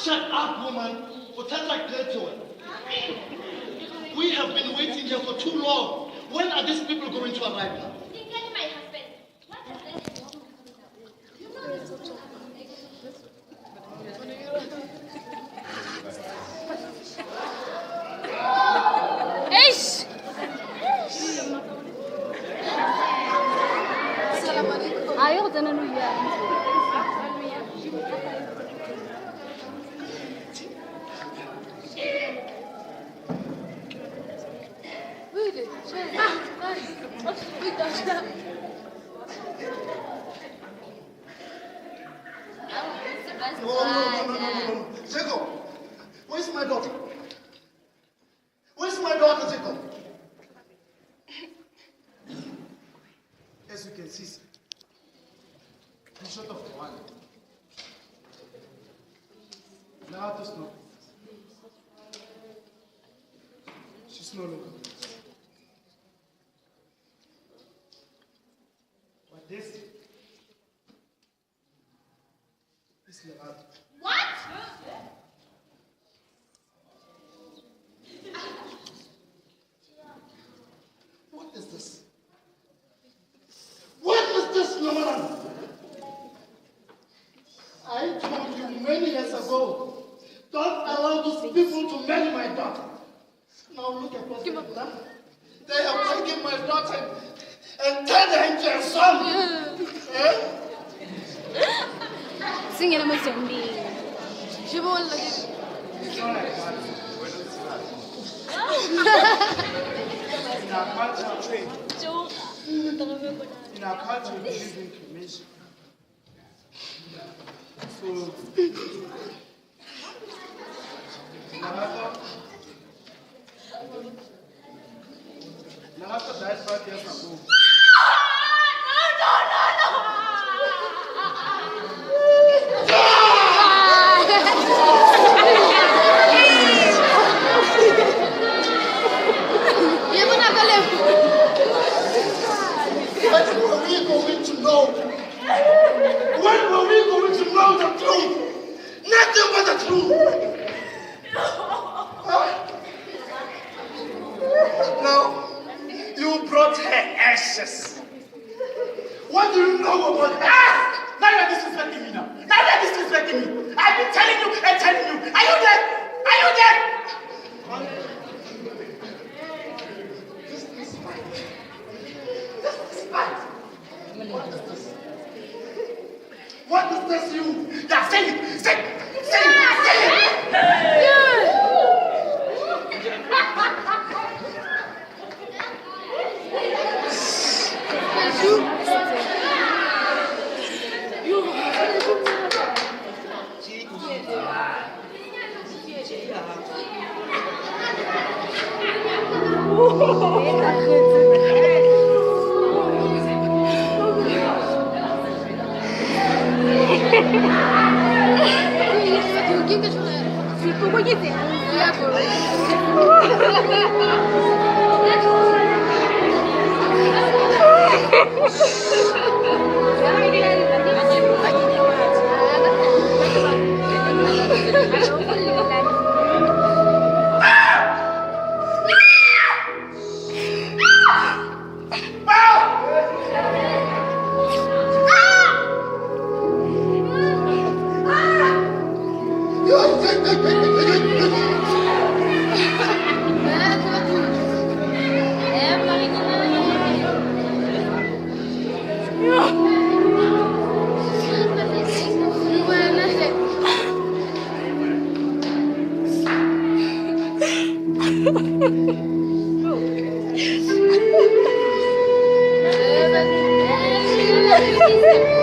Shut up, woman. We have been waiting here for too long. When are these people going to arrive now? My husband. What Eish! Ayaw ko na nuya. No. Jacob, where's my daughter? Where's my daughter, Jacob? As you can see, sir, I'm short of one. Now to snow. She's no longer. But this is Levado. What? What is this? What is this, Lamaran? I told you many years ago, don't allow those people to marry my daughter. Now look at what they've done. They have taken my daughter and turned her into a son. Sing it, I'm a zombie. Je veux in our culture, we believe in cremation. So, Nagata died 5 years ago. When were we going to know the truth? Nothing but the truth. Now, you brought her ashes. What do you know about her? Now you're disrespecting me now. Now you're disrespecting me. I've been telling you and telling you. Are you dead? Are you dead? This is fine. What is this you? Yeah, say it. Say it. Say it. Say it. Thank you.